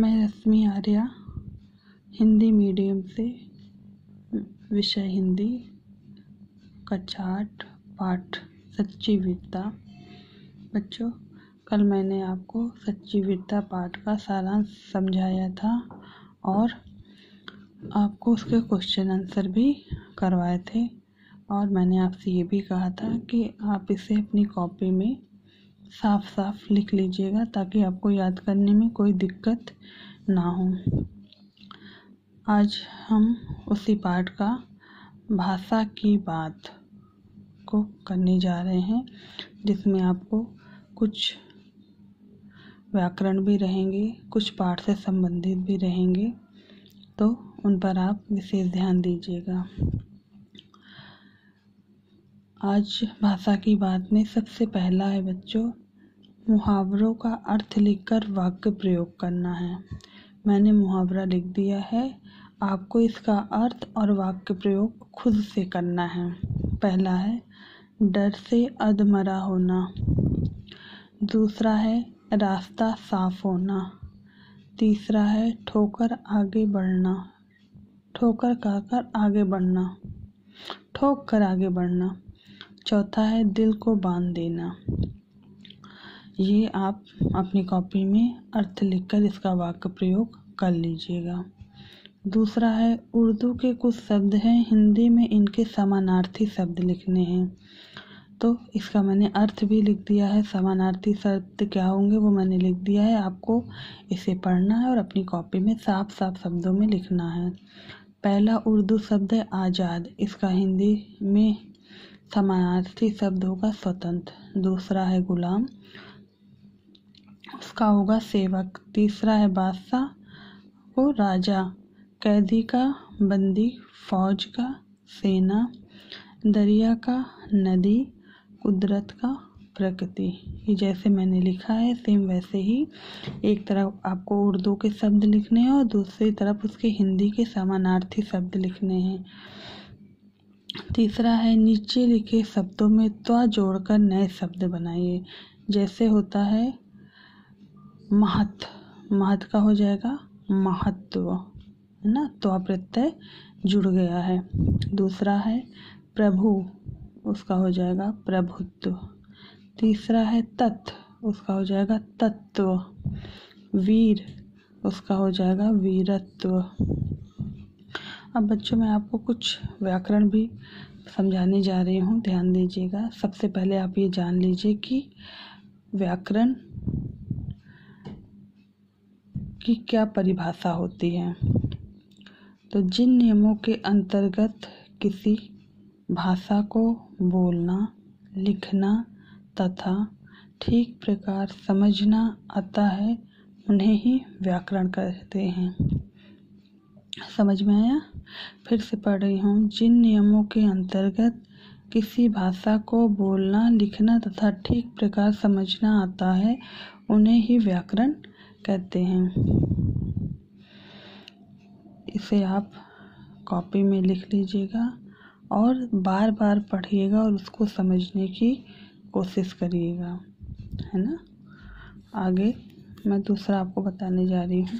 मैं रश्मि आर्या हिंदी मीडियम से विषय हिंदी कक्षा 8 पाठ सच्ची वीरता। बच्चों, कल मैंने आपको सच्ची वीरता पाठ का सारांश समझाया था और आपको उसके क्वेश्चन आंसर भी करवाए थे और मैंने आपसे ये भी कहा था कि आप इसे अपनी कॉपी में साफ साफ लिख लीजिएगा ताकि आपको याद करने में कोई दिक्कत ना हो। आज हम उसी पाठ का भाषा की बात को करने जा रहे हैं, जिसमें आपको कुछ व्याकरण भी रहेंगे, कुछ पाठ से संबंधित भी रहेंगे, तो उन पर आप विशेष ध्यान दीजिएगा। आज भाषा की बात में सबसे पहला है बच्चों, मुहावरों का अर्थ लिखकर वाक्य प्रयोग करना है। मैंने मुहावरा लिख दिया है, आपको इसका अर्थ और वाक्य प्रयोग खुद से करना है। पहला है डर से अधमरा होना, दूसरा है रास्ता साफ होना, तीसरा है ठोकर आगे बढ़ना, ठोकर खाकर आगे बढ़ना, ठोक कर आगे बढ़ना, चौथा है दिल को बांध देना। ये आप अपनी कॉपी में अर्थ लिखकर इसका वाक्य प्रयोग कर लीजिएगा। दूसरा है उर्दू के कुछ शब्द हैं, हिंदी में इनके समानार्थी शब्द लिखने हैं। तो इसका मैंने अर्थ भी लिख दिया है, समानार्थी शब्द क्या होंगे वो मैंने लिख दिया है। आपको इसे पढ़ना है और अपनी कॉपी में साफ साफ शब्दों में लिखना है। पहला उर्दू शब्द है आज़ाद, इसका हिंदी में समानार्थी शब्द होगा स्वतंत्र। दूसरा है गुलाम, उसका होगा सेवक। तीसरा है बादशाह वो राजा, कैदी का बंदी, फौज का सेना, दरिया का नदी, कुदरत का प्रकृति। ये जैसे मैंने लिखा है सेम वैसे ही एक तरफ आपको उर्दू के शब्द लिखने हैं और दूसरी तरफ उसके हिंदी के समानार्थी शब्द लिखने हैं। तीसरा है नीचे लिखे शब्दों में त्वा जोड़कर नए शब्द बनाइए। जैसे होता है महत, महत का हो जाएगा महत्व, है ना, त्वा प्रत्यय जुड़ गया है। दूसरा है प्रभु, उसका हो जाएगा प्रभुत्व। तीसरा है तत्, उसका हो जाएगा तत्व। वीर, उसका हो जाएगा वीरत्व। अब बच्चों, मैं आपको कुछ व्याकरण भी समझाने जा रही हूँ, ध्यान दीजिएगा। सबसे पहले आप ये जान लीजिए कि व्याकरण की क्या परिभाषा होती है। तो जिन नियमों के अंतर्गत किसी भाषा को बोलना, लिखना तथा ठीक प्रकार समझना आता है, उन्हें ही व्याकरण कहते हैं। समझ में आया? फिर से पढ़ रही हूँ। जिन नियमों के अंतर्गत किसी भाषा को बोलना, लिखना तथा ठीक प्रकार समझना आता है, उन्हें ही व्याकरण कहते हैं। इसे आप कॉपी में लिख लीजिएगा और बार बार पढ़िएगा और उसको समझने की कोशिश करिएगा, है ना। आगे मैं दूसरा आपको बताने जा रही हूँ।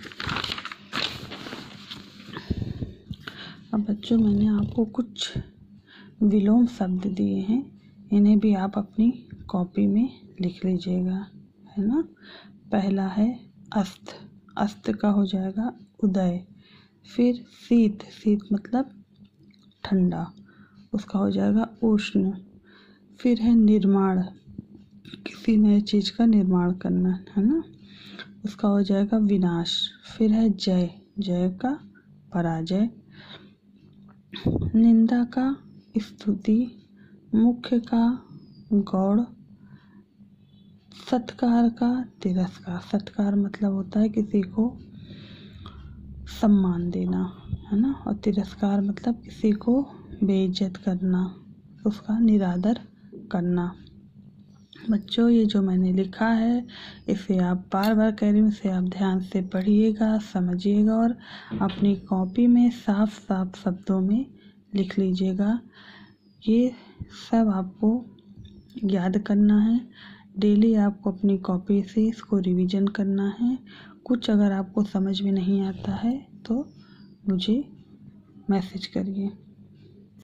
अब बच्चों, मैंने आपको कुछ विलोम शब्द दिए हैं, इन्हें भी आप अपनी कॉपी में लिख लीजिएगा, है ना। पहला है अस्त, अस्त का हो जाएगा उदय। फिर शीत, शीत मतलब ठंडा, उसका हो जाएगा उष्ण। फिर है निर्माण, किसी नए चीज़ का निर्माण करना, है ना, उसका हो जाएगा विनाश। फिर है जय, जय का पराजय। निंदा का स्तुति, मुख्य का गौड़, सत्कार का तिरस्कार। सत्कार मतलब होता है किसी को सम्मान देना, है ना, और तिरस्कार मतलब किसी को बेइज्जत करना, उसका निरादर करना। बच्चों, ये जो मैंने लिखा है इसे आप बार बार कह रही हूँ, इसे आप ध्यान से पढ़िएगा, समझिएगा और अपनी कॉपी में साफ साफ शब्दों में लिख लीजिएगा। ये सब आपको याद करना है। डेली आपको अपनी कॉपी से इसको रिवीजन करना है। कुछ अगर आपको समझ में नहीं आता है तो मुझे मैसेज करिए।